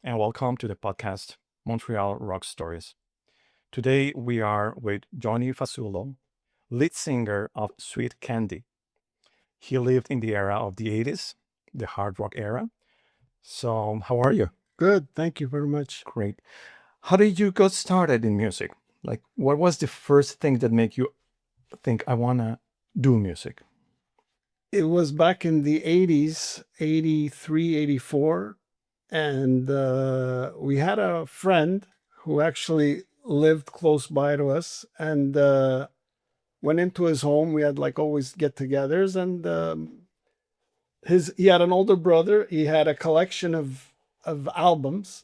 and welcome to the podcast Montreal Rock Stories. Today we are with Johnny Fasulo, lead singer of Sweet Candy. He lived in the era of the 80s, the hard rock era. So, how are you? Good. Thank you very much. Great. How did you get started in music? Like, what was the first thing that made you think, I want to do music? It was back in the 80s, 83, 84. And we had a friend who actually lived close by to us and went into his home. We had like always get togethers. And he had an older brother. He had a collection of albums.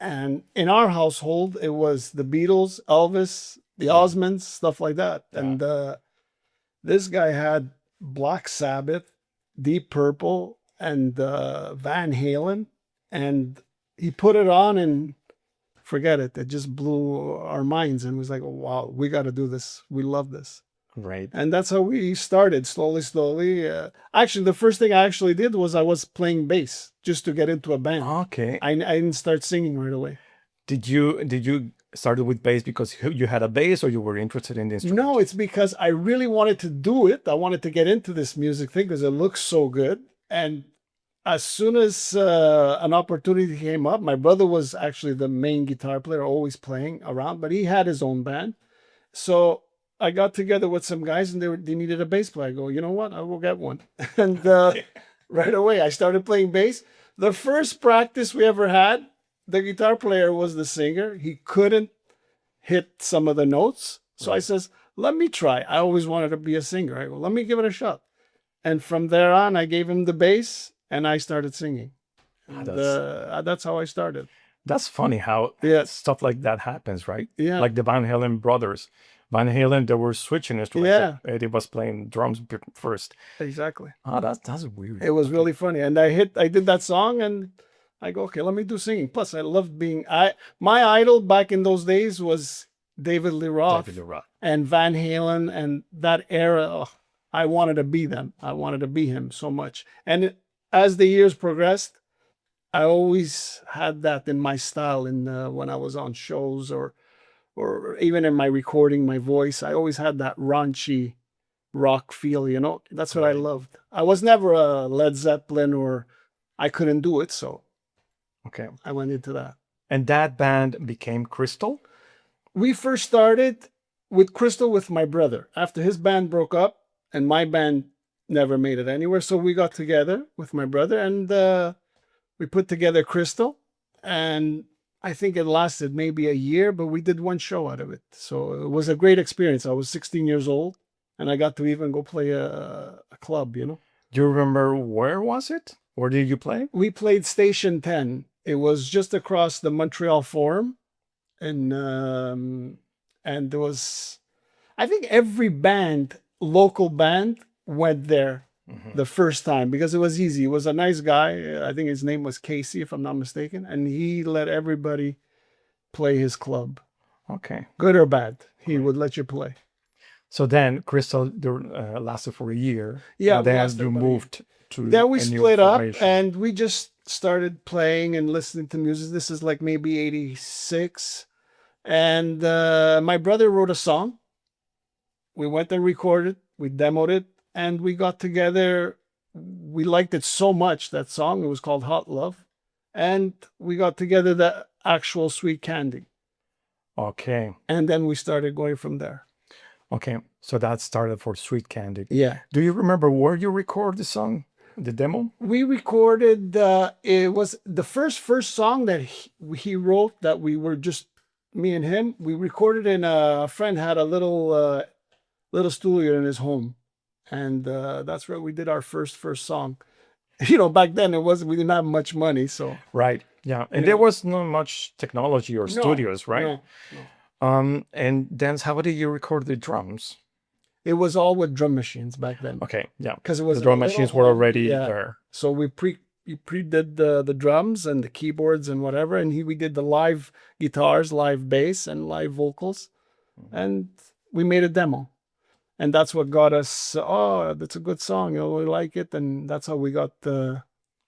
And in our household, it was the Beatles, Elvis, the Osmonds, stuff like that. Yeah. And this guy had Black Sabbath, Deep Purple, and Van Halen, and he put it on and forget it. It just blew our minds and was like, oh, wow, we got to do this. We love this. Great. And that's how we started slowly. Actually, the first thing I actually did was I was playing bass just to get into a band. Okay. I didn't start singing right away. Did you started with bass because you had a bass or you were interested in the instrument? No, it's because I really wanted to do it. I wanted to get into this music thing because it looks so good. And as soon as an opportunity came up, my brother was actually the main guitar player, always playing around, but he had his own band. So I got together with some guys and they needed a bass player. I go, you know what? I will get one. And right away, I started playing bass. The first practice we ever had, the guitar player was the singer. He couldn't hit some of the notes. So I says, let me try. I always wanted to be a singer. I go, let me give it a shot. And from there on, I gave him the bass and I started singing. And, that's how I started. That's funny how Yeah. stuff like that happens, right? Yeah. Like the Van Halen brothers. Van Halen, they were switching instruments. Yeah. Eddie was playing drums first. Exactly. Oh, that's weird. It was really funny. And I did that song and I go, okay, let me do singing. Plus I loved my idol back in those days was David Lee Roth David Lee Roth. and Van Halen and that era. Oh, I wanted to be them. I wanted to be him so much. And as the years progressed, I always had that in my style when I was on shows or even in my recording, my voice. I always had that raunchy rock feel, That's what I loved. I was never a Led Zeppelin or I couldn't do it, so Okay. I went into that. And that band became Crystal? We first started with Crystal with my brother. After his band broke up and my band never made it anywhere, so we got together with my brother and we put together Crystal. And I think it lasted maybe a year, but we did one show out of it. So it was a great experience. I was 16 years old and I got to even go play a club, Do you remember where was it? Where did you play? We played Station 10. It was just across the Montreal Forum. And there was, I think every local band went there the first time because it was easy. It was a nice guy. I think his name was Casey, if I'm not mistaken. And he let everybody play his club. Okay. Good or bad, he would let you play. So then Crystal lasted for a year. Yeah, And we then lasted you about a year. moved to Then we a new split up formation. and we just started playing and listening to music. This is like maybe 86. And my brother wrote a song. We went and recorded, we demoed it, and we got together. We liked it so much, that song. It was called Hot Love. And we got together the actual Sweet Candy. Okay. And then we started going from there. Okay. So that started for Sweet Candy. Yeah. Do you remember where you record the song, the demo? We recorded, it was the first song that he wrote that we were just, me and him, we recorded in a friend had a little studio in his home. And that's where we did our first song. Back then we didn't have much money, so. Right. Yeah. And there was not much technology or studios, right? No. And then how did you record the drums? It was all with drum machines back then. Okay. Yeah. Because it was The drum a little machines were home. already Yeah. there. So we pre-did the drums and the keyboards and whatever, and we did the live guitars, live bass, and live vocals, and we made a demo, and that's what got us. Oh, that's a good song. We like it, and that's how we got the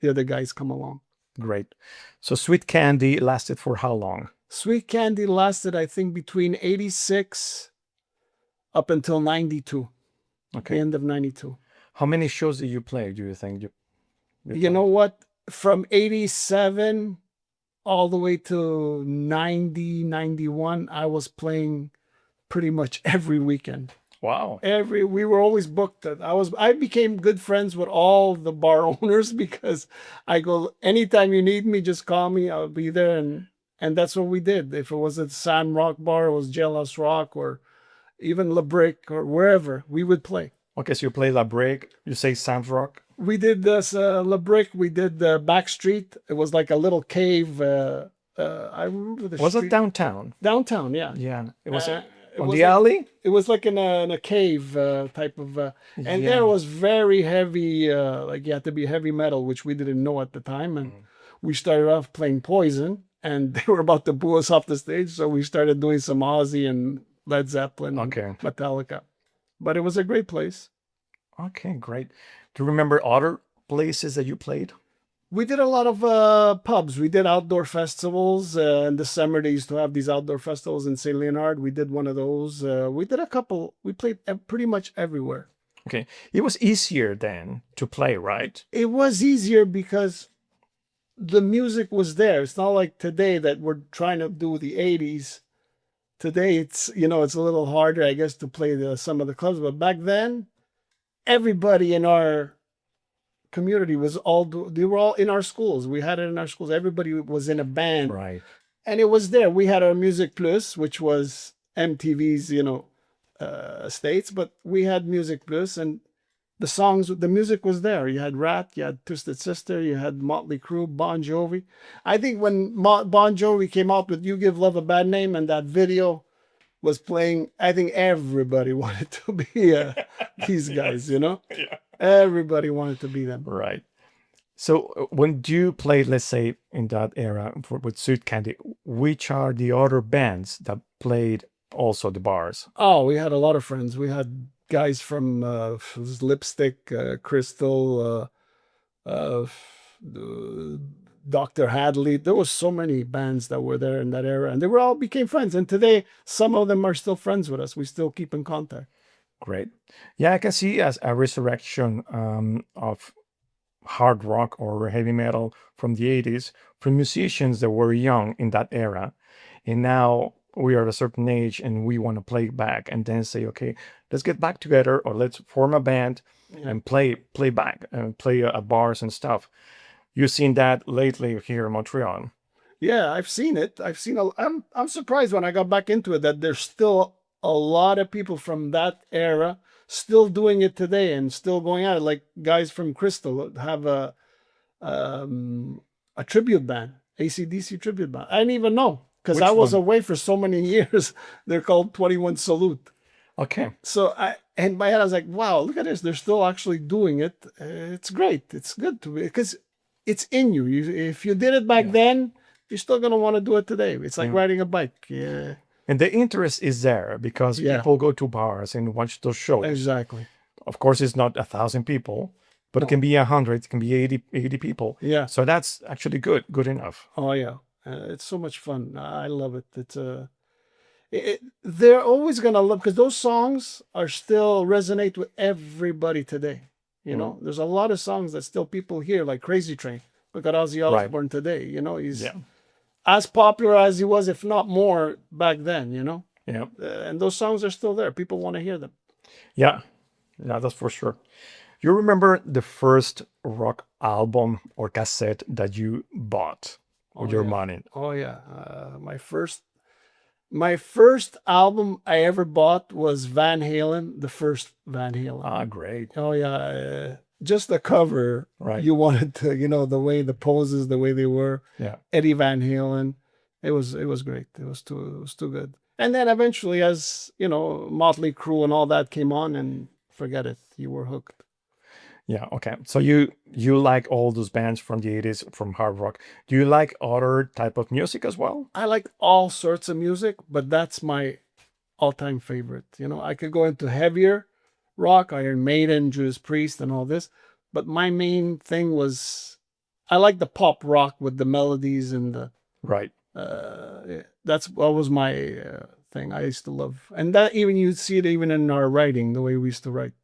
other guys come along. Great. So Sweet Candy lasted for how long? Sweet Candy lasted, I think, between 86 up until 92, the Okay. end of 92. How many shows did you play, do you think you You played? know what? From 87 all the way to 90, 91, I was playing pretty much every weekend. Wow. We were always booked. I became good friends with all the bar owners because I go, anytime you need me, just call me, I'll be there. And that's what we did. If it was at San Rock Bar, it was Jailhouse Rock, or even La Brick, or wherever, we would play. Okay, so you play La Break, you say Sam's Rock? We did this La Brick, we did the back street. It was like a little cave. I remember the Was it street. downtown? Downtown, yeah. Yeah. It was It on was the like, alley? it was like in a cave type of, and Yeah. there was very heavy, like you had to be heavy metal, which we didn't know at the time. And we started off playing Poison, and they were about to boo us off the stage, so we started doing some Ozzy and Led Zeppelin, and Okay. Metallica. But it was a great place. Okay, great. Do you remember other places that you played? We did a lot of pubs. We did outdoor festivals. In the summer, they used to have these outdoor festivals in St. Leonard. We did one of those. We did a couple. We played pretty much everywhere. Okay. It was easier then to play, right? It was easier because the music was there. It's not like today that we're trying to do the 80s. Today, it's it's a little harder, I guess, to play some of the clubs. But back then, everybody in our community they were all in our schools. We had it in our schools. Everybody was in a band, Right. and it was there. We had our Music Plus, which was MTV's states, but we had Music Plus, and the music was there. You had Rat, you had Twisted Sister, you had Motley Crue, Bon Jovi. I think when Bon Jovi came out with "You Give Love a Bad Name" and that video was playing, I think everybody wanted to be these guys. Yeah. Everybody wanted to be them. Right. So when you played, let's say, in that era with Sweet Candy, which are the other bands that played also the bars? Oh, we had a lot of friends. We had guys from Lipstick, Crystal, Dr. Hadley. There was so many bands that were there in that era, and they were all became friends. And today, some of them are still friends with us. We still keep in contact. Great. Yeah, I can see as a resurrection of hard rock or heavy metal from the 80s from musicians that were young in that era. And now we are at a certain age and we want to play back and then say, okay, let's get back together or let's form a band and play back and play at bars and stuff. You've seen that lately here in Montreal. Yeah, I've seen it. I'm surprised when I got back into it that there's still a lot of people from that era still doing it today and still going at it. Like guys from Crystal have a tribute band, AC/DC tribute band. I didn't even know because I was away for so many years. They're called 21 Salute. Okay. So in my head, I was like, wow, look at this. They're still actually doing it. It's great. It's good to be because it's in you. If you did it back then, you're still going to want to do it today. It's like riding a bike. Yeah. And the interest is there because people go to bars and watch those shows. Exactly. Of course, it's not 1,000 people, but it can be 100, it can be 80 people. Yeah. So that's actually good enough. Oh, yeah. It's so much fun. I love it. They're always going to love because those songs are still resonate with everybody today. There's a lot of songs that still people hear, like Crazy Train. Look at Ozzy Osbourne today. He's as popular as he was, if not more, back then. Yeah. And those songs are still there. People want to hear them. Yeah, that's for sure. You remember the first rock album or cassette that you bought with your money? Oh yeah, my first album I ever bought was Van Halen, the first Van Halen. Ah, great. Oh yeah, just the cover. Right. You wanted to, the way the poses, the way they were. Yeah. Eddie Van Halen. It was great. It was too good. And then eventually, as Motley Crue and all that came on, and forget it, you were hooked. Yeah. Okay. So you like all those bands from the 80s, from hard rock. Do you like other type of music as well? I like all sorts of music, but that's my all-time favorite. I could go into heavier rock, Iron Maiden, Judas Priest, and all this, but my main thing was I like the pop rock with the melodies and the Right. that's what was my thing. I used to love, and that even you see it even in our writing, the way we used to write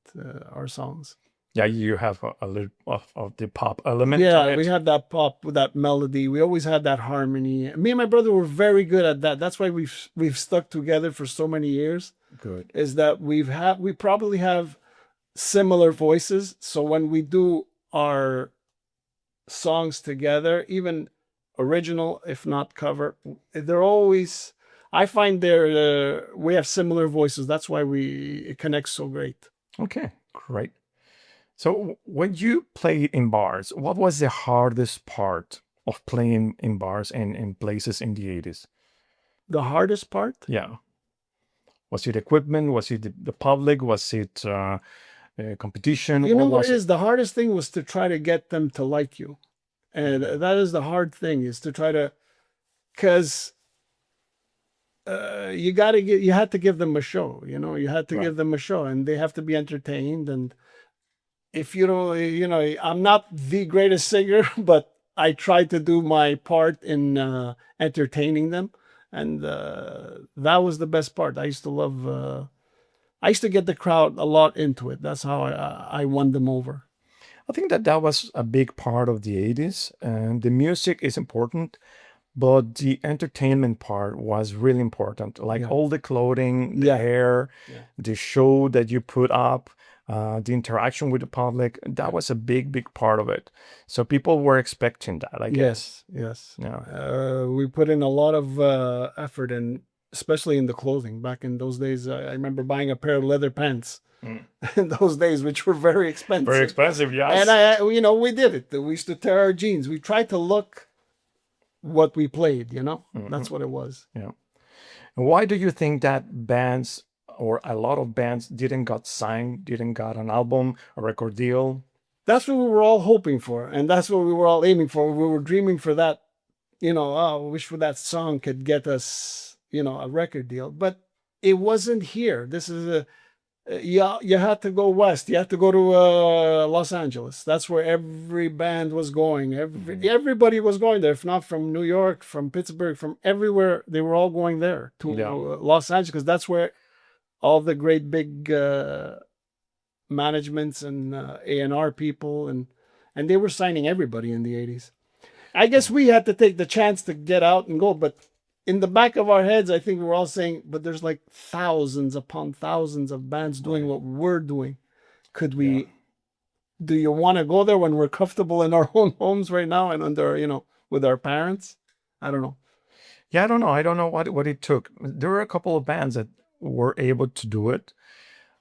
our songs. Yeah, you have a little of the pop element on Yeah, we it. had that pop with that melody. We always had that harmony. Me and my brother were very good at that. That's why we've stuck together for so many years. Good. Is that we probably have similar voices. So when we do our songs together, even original, if not cover, they're always. I find they're we have similar voices. That's why it connects so great. Okay, great. So when you played in bars, what was the hardest part of playing in bars and in places in the 80s? The hardest part, Yeah. Was it equipment? Was it the public? Was it competition? you know What what it was it? is? The hardest thing was to try to get them to like you. And that is the hard thing, is to try to, because you had to give them a show, you had to Right. give them a show, and they have to be entertained. And if you don't, I'm not the greatest singer, but I try to do my part in entertaining them. And that was the best part. I used to get the crowd a lot into it. That's how I won them over. I think that that was a big part of the 80s, and the music is important, but the entertainment part was really important. Like Yeah. all the clothing, the Yeah. hair, Yeah. the show that you put up, the interaction with the public, that was a big part of it. So people were expecting that, I guess. Yes. Yeah. We put in a lot of effort, and especially in the clothing. Back in those days, I remember buying a pair of leather pants in those days, which were very expensive. Very expensive, yes. And we did it. We used to tear our jeans. We tried to look what we played. That's what it was. Yeah. And why do you think that bands or a lot of bands didn't got signed, didn't got an album, a record deal? That's what we were all hoping for, and that's what we were all aiming for. We were dreaming for that. I wish that song could get us, a record deal, but it wasn't here. This is you had to go west. You had to go to Los Angeles. That's where every band was going. Everybody was going there. If not from New York, from Pittsburgh, from everywhere, they were all going there to Los Angeles, because that's where all the great big managements and A&R people and they were signing everybody in the 80s. I guess we had to take the chance to get out and go, but in the back of our heads, I think we were all saying, but there's like thousands upon thousands of bands doing what we're doing. Could we, do you want to go there when we're comfortable in our own homes right now and under, with our parents? I don't know. Yeah, I don't know. I don't know what it took. There were a couple of bands that were able to do it.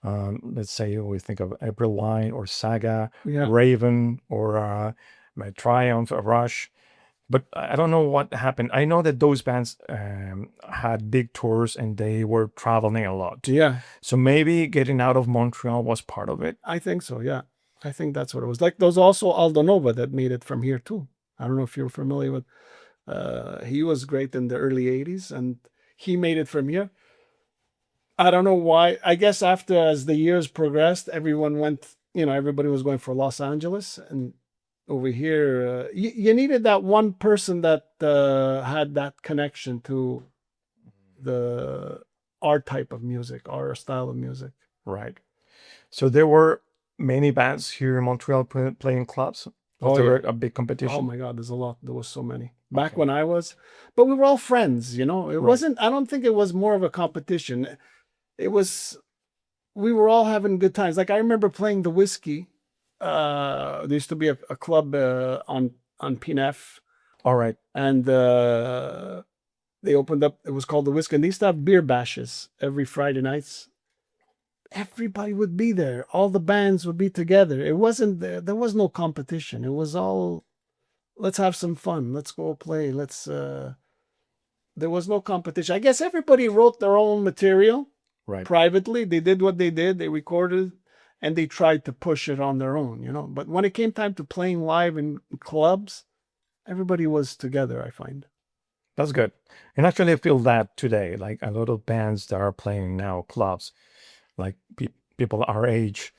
Let's say we think of April Wine or Saga, Raven, or Triumph, or Rush. But I don't know what happened. I know that those bands had big tours and they were traveling a lot. Yeah. So maybe getting out of Montreal was part of it. I think so, yeah. I think that's what it was. Like, there's also Aldo Nova that made it from here too. I don't know if you're familiar with. He was great in the early 80s, and he made it from here. I don't know why. I guess as the years progressed, everyone went, everybody was going for Los Angeles, and over here, you needed that one person that had that connection to our type of music, our style of music. Right. So there were many bands here in Montreal playing clubs. Was there a big competition? Oh my God, there's a lot. There was so many. Back when I was, but we were all friends, It wasn't, I don't think it was more of a competition. It was, we were all having good times. Like, I remember playing the Whiskey. There used to be a club on PNF. All right. And they opened up, it was called the Whiskey. And they used to have beer bashes every Friday nights. Everybody would be there. All the bands would be together. It wasn't, there was no competition. It was all, let's have some fun. Let's go play. There was no competition. I guess everybody wrote their own material privately. They did what they did. They recorded and they tried to push it on their own, But when it came time to playing live in clubs, everybody was together, I find. That's good. And actually, I feel that today, like a lot of bands that are playing now clubs, like people our age,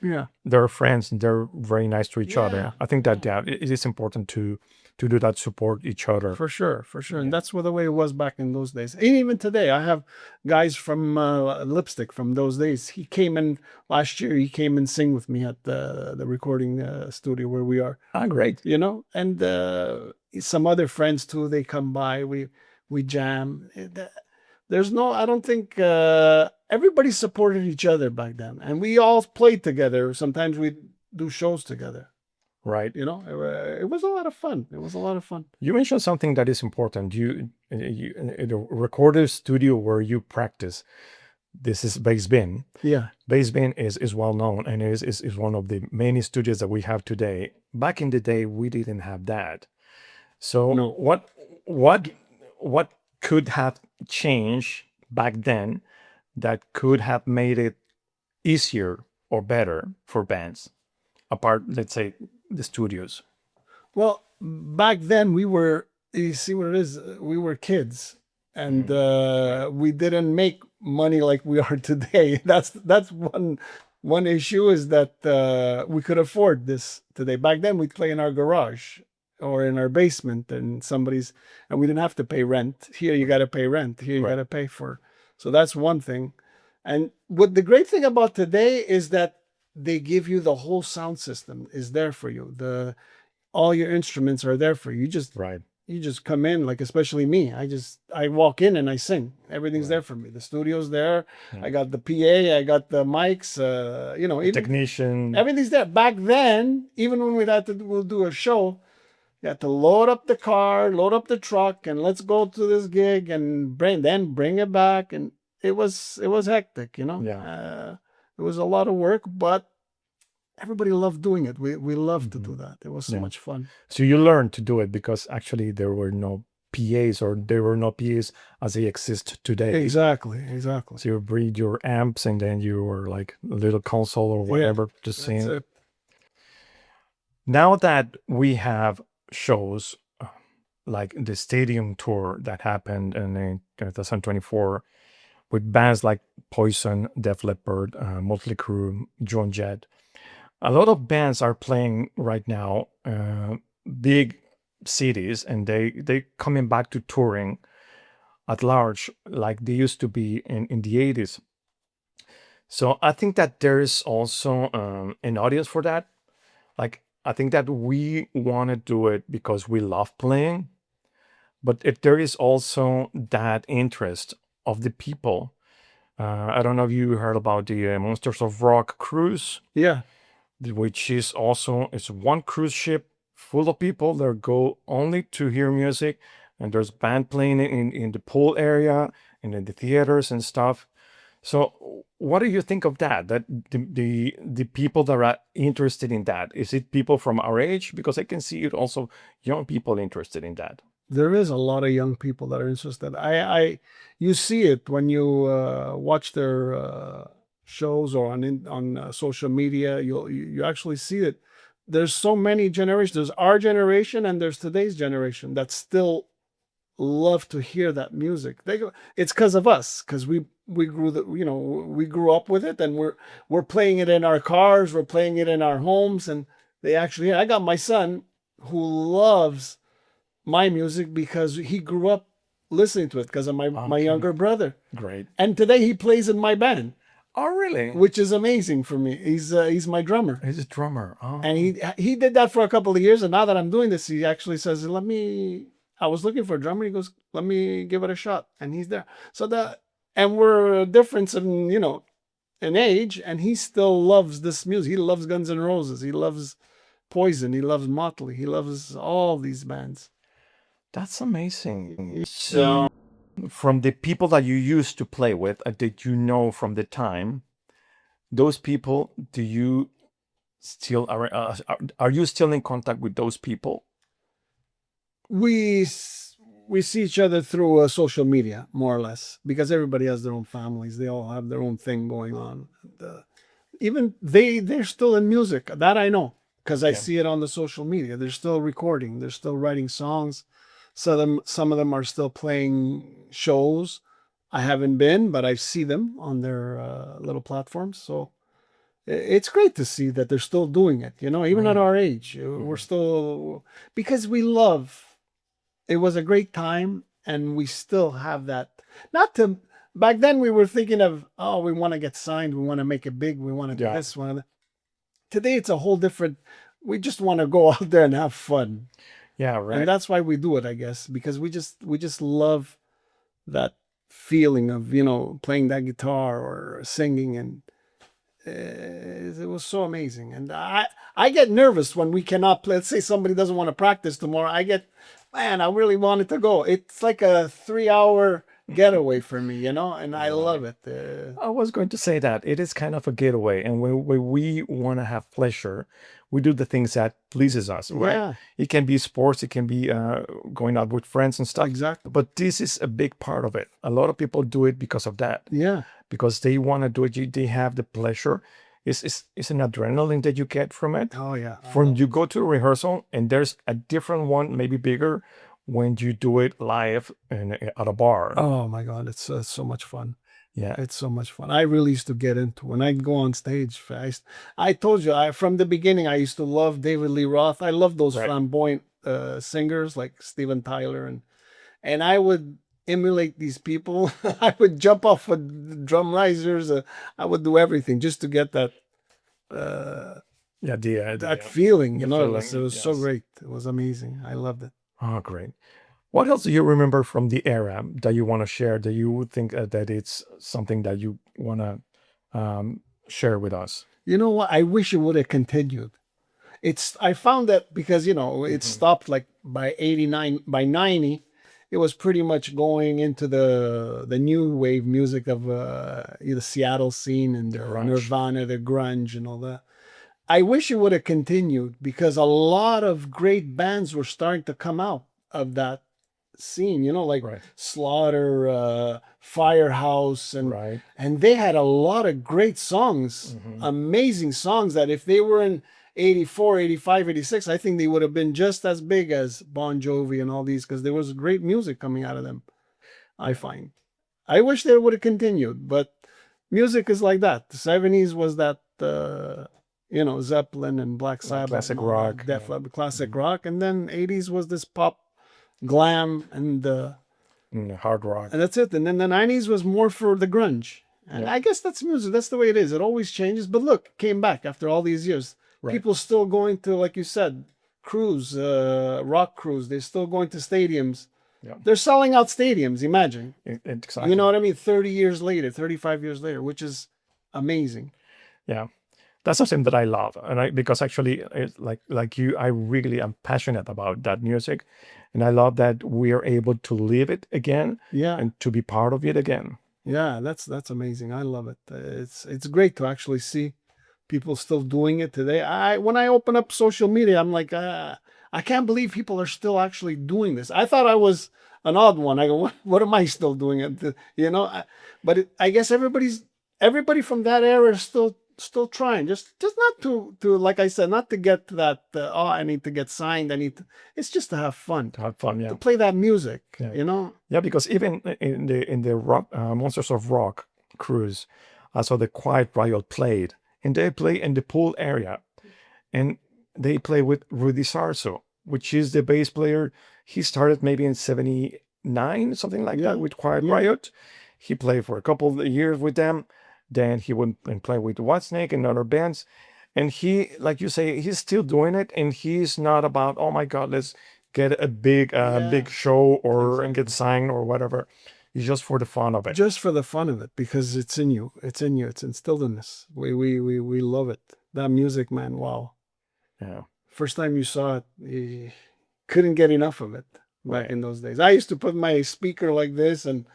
they're friends and they're very nice to each other. I think that it is important to to do that, support each other. For sure, for sure. And Yeah. that's what the way it was back in those days. And even today, I have guys from Lipstick from those days. He came in last year. He came and sing with me at the recording studio where we are. Ah, great. You know, and some other friends too. They come by. We jam. There's no. I don't think everybody supported each other back then, and we all played together. Sometimes we do shows together. Right. You know, it was a lot of fun. It was a lot of fun. You mentioned something that is important. You in a recorder studio where you practice. This is Bass Bin. Yeah. Bass Bin is well known and is one of the many studios that we have today. Back in the day, we didn't have that. So No. what could have changed back then that could have made it easier or better for bands, apart, let's say, the studios? Well, back then you see what it is, we were kids and we didn't make money like we are today. That's one issue is that we could afford this today. Back then we'd play in our garage or in our basement and we didn't have to pay rent. Here you got to pay rent. Here you Right. got to pay for. So that's one thing. And what the great thing about today is that they give you the whole sound system is there for you. All your instruments are there for you. Right. You just come in, like especially me. I walk in and I sing. Everything's there for me. The studio's there. I got the PA. I got the mics. You know, even Technician. everything's there. Back then, even when we'll do a show, you had to load up the car, load up the truck, and let's go to this gig and bring it back. And it was hectic, you know. Yeah. It was a lot of work, but everybody loved doing it. We loved to do that. It was so much fun. So you learned to do it because actually there were no PAs or there were no PAs as they exist today. Exactly. So you breed your amps and then you were like a little console or whatever, just saying. That's it. Now that we have shows like the stadium tour that happened in 2024 with bands like Poison, Def Leppard, Motley Crue, Joan Jett, a lot of bands are playing right now big cities and they coming back to touring at large like they used to be in the 80s. So I think that there is also an audience for that. Like I think that we want to do it because we love playing, but if there is also that interest of the people, I don't know if you heard about the Monsters of Rock cruise. Yeah. Which is also it's one cruise ship full of people that go only to hear music, and there's band playing in the pool area and in the theaters and stuff. So what do you think of that? That the people that are interested in that, is it people from our age? Because I can see it also young people interested in that. There is a lot of young people that are interested. You see it when you watch their shows or on social media. You actually see it. There's so many generations. There's our generation and there's today's generation that still love to hear that music. It's because of us, because we grew up with it and we're playing it in our cars, we're playing it in our homes, and I got my son who loves my music because he grew up listening to it because of my younger brother. Great. And today he plays in my band. Oh, really? Which is amazing for me. He's my drummer. He's a drummer. Oh. And he did that for a couple of years. And now that I'm doing this, he actually says, I was looking for a drummer. He goes, let me give it a shot. And he's there. And we're a difference in age. And he still loves this music. He loves Guns N' Roses. He loves Poison. He loves Motley. He loves all these bands. That's amazing. So from the people that you used to play with, that you know from the time, those people, do you still are you still in contact with those people? We see each other through social media, more or less, because everybody has their own families. They all have their own thing going on. Even they're still in music. That I know because I see it on the social media. They're still recording. They're still writing songs. Some of them are still playing shows. I haven't been, but I see them on their little platforms. So It's great to see that they're still doing it, even at Right. our age. We're Mhm. still, because we love, it was a great time and we still have that. Not to, back then we were thinking of, oh, we want to get signed, we want to make it big, we want to do Yeah. this one. Today it's a whole different, we just want to go out there and have fun. Yeah. And Right. that's why we do it, I guess, because we just love that feeling of, playing that guitar or singing, and it was so amazing. And I get nervous when we cannot play. Let's say somebody doesn't want to practice tomorrow. Man, I really wanted to go. It's like a 3 hour getaway for me, and I love Right. it. I was going to say that it is kind of a getaway, and when we want to have pleasure, we do the things that pleases us, right? Yeah, It can be sports, it can be going out with friends and stuff, exactly. but this is a big part of it. A lot of people do it because of that, Yeah. because they want to do it. They have the pleasure. It's an adrenaline that you get from it. Oh yeah. I From love you go to a rehearsal, and there's a different one, maybe bigger, when you do it live and at a bar. Oh my God, it's so much fun. Yeah, It's so much fun. I really used to get into when I'd go on stage. I told you, from the beginning, I used to love David Lee Roth. I love those right. flamboyant singers like Steven Tyler, and I would emulate these people. I would jump off of drum risers. I would do everything just to get uh, Yeah, that feeling. the It was feeling. so Yes. great. It was amazing. I loved it. Oh, great. What else do you remember from the era that you want to share, that you would think that it's something that you want to share with us? You know what? I wish it would have continued. I found that because it Hmm. stopped like by 89, by 90 it was pretty much going into the new wave music of the Seattle scene and The the grunge. Nirvana, the grunge and all that. I wish it would have continued because a lot of great bands were starting to come out of that scene, like Right, Slaughter, Firehouse, and right. they had a lot of great songs, Hmm. amazing songs that if they were in 84, 85, 86, I think they would have been just as big as Bon Jovi and all these because there was great music coming out of them, I Yeah. find. I wish they would have continued, but music is like that. The 70s was that, Zeppelin and Black Like Sabbath and classic all that, rock. Def Yeah. Leppard, classic Hmm. rock. And then 80s was this pop, glam, Hard rock. and that's it. And then the 90s was more for the grunge. And Yeah. I guess that's music. That's the way it is. It always changes. But look, it came back after all these years. Right. People still going to, like you said, cruise, rock cruise. They're still going to stadiums. Yeah. They're selling out stadiums, imagine. You know Exactly. what I mean? 30 years later, 35 years later, which is amazing. Yeah. That's something that I love, and because actually, it's like you, I really am passionate about that music, and I love that we are able to live it again Yeah. and to be part of it again. Yeah, that's amazing. I love it. It's great to actually see people still doing it today. When I open up social media, I'm like, I can't believe people are still actually doing this. I thought I was an odd one. I go, what am I still doing it? But I guess everybody from that era is still trying. Just not to like I said, not to get to that. Oh, I need to get signed. It's just to have fun, To have fun, to yeah, play that music. yeah, yeah. Because even in the rock Monsters of Rock cruise, I saw the Quiet Riot played, and they play in the pool area, and they play with Rudy Sarso, which is the bass player. He started maybe in '79, something like that, Yeah, with Quiet yeah. Riot. He played for a couple of years with them. Then he went and play with Whitesnake and other bands. And he, like you say, he's still doing it. And he's not about, oh my God, let's get a Yeah, big show or and get exactly. signed or whatever. It's just for the fun of it. Just for the fun of it, because it's in you. It's in you. It's instilled in us. We love it. That music, man. Wow. Yeah, First time you saw it, you couldn't get enough of it back right. in those days. I used to put my speaker like this and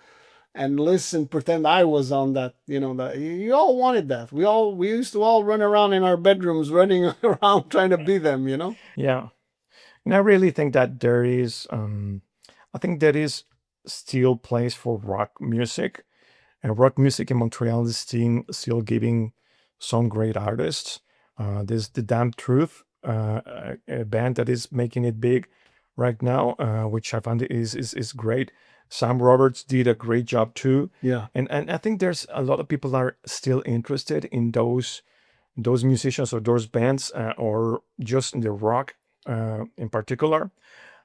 listen, pretend I was on that. That you all wanted that. We used to all run around in our bedrooms, running around trying to be them. Yeah. And I really think that I think there is still place for rock music, and rock music in Montreal is still giving some great artists. There's the Damn Truth, a band that is making it big right now, which I find is great. Sam Roberts did a great job too, Yeah. and I think there's a lot of people are still interested in those those musicians or those bands, or just in the rock in particular,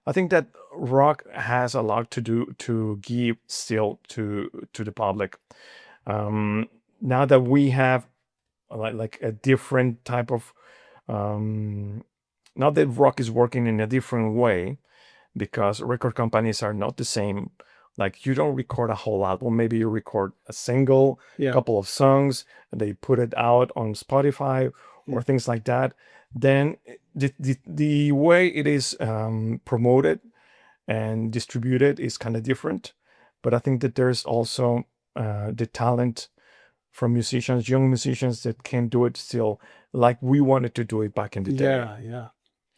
I think that rock has a lot to give still to the public. Now that we have like a different type of, not that rock is working in a different way, because record companies are not the same. Like, you don't record a whole album. Maybe you record a single, Yeah. couple of songs, and they put it out on Spotify or things like that. Then the way it is promoted and distributed is kind of different. But I think that there's also the talent from musicians, young musicians, that can do it still like we wanted to do it back in the day. Yeah, yeah.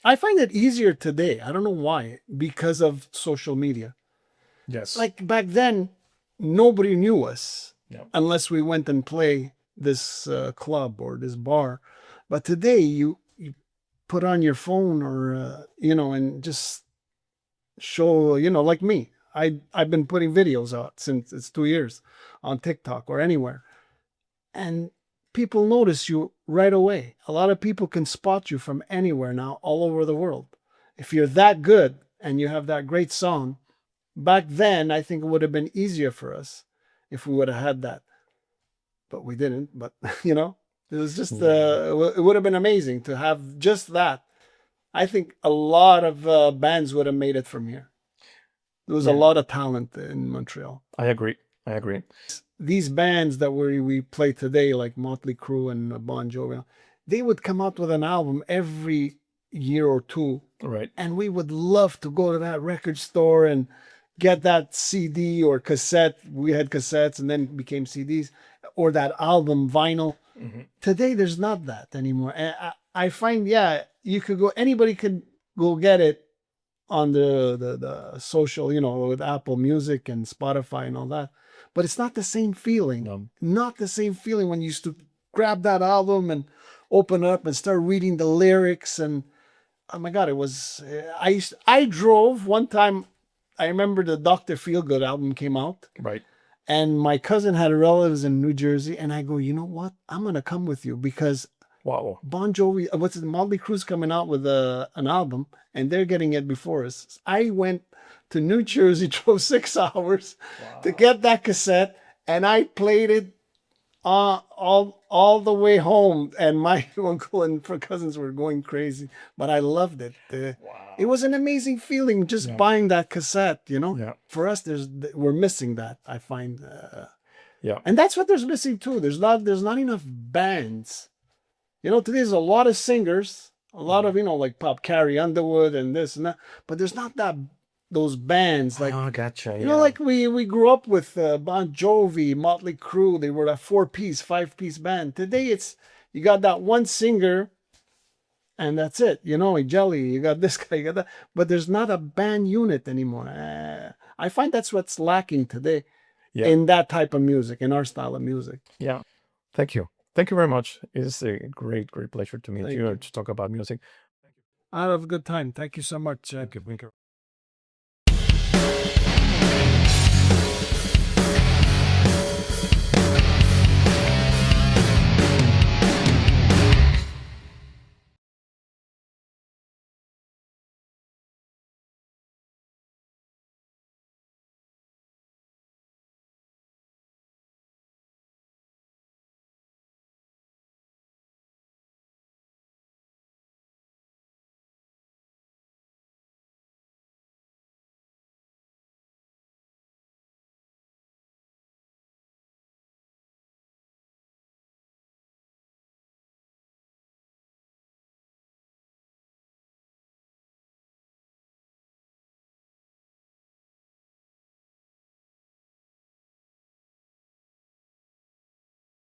I find it easier today. I don't know why, because of social media. Yes. Like back then, nobody knew us Yeah. unless we went and play this club or this bar. But today, you put on your phone or and just show, like me. I've been putting videos out since it's 2 years on TikTok or anywhere, and people notice you right away. A lot of people can spot you from anywhere now, all over the world. If you're that good and you have that great song, back then I think it would have been easier for us if we would have had that, but we didn't. But it was just it would have been amazing to have just that. I think a lot of bands would have made it from here. There was a lot of talent in Montreal. I agree. These bands that we play today, like Motley Crue and Bon Jovi, they would come out with an album every year or two. Right. And we would love to go to that record store and get that CD or cassette. We had cassettes and then it became CDs, or that album vinyl. Today, there's not that anymore. And I find, you could go, anybody could go get it on the social, with Apple Music and Spotify and all that. But it's not the same feeling. No. Not the same feeling when you used to grab that album and open up and start reading the lyrics. And oh my God, it was. I drove one time. I remember the Dr. Feelgood album came out. Right. And my cousin had relatives in New Jersey, and I go, you know what? I'm gonna come with you because Wow. Bon Jovi, Motley Crue's coming out with an album, and they're getting it before us. I went to New Jersey, drove 6 hours to get that cassette, and I played it all the way home. And my uncle and cousins were going crazy, but I loved it. It was an amazing feeling just buying that cassette. Yeah. For us, we're missing that. I find. Yeah. And that's what there's missing too. There's not enough bands. Today there's a lot of singers, a lot of, like Pop Carrie Underwood and this and that, but there's not those bands like, Oh, gotcha. like we grew up with Bon Jovi, Motley Crue. They were a 4-piece, 5-piece band. Today you got that one singer and that's it. Jelly, you got this guy, you got that, but there's not a band unit anymore. I find that's what's lacking today in that type of music, in our style of music. Yeah. Thank you. Thank you very much. It's a great pleasure to meet you, to talk about music. I have a good time. Thank you so much. Thank you.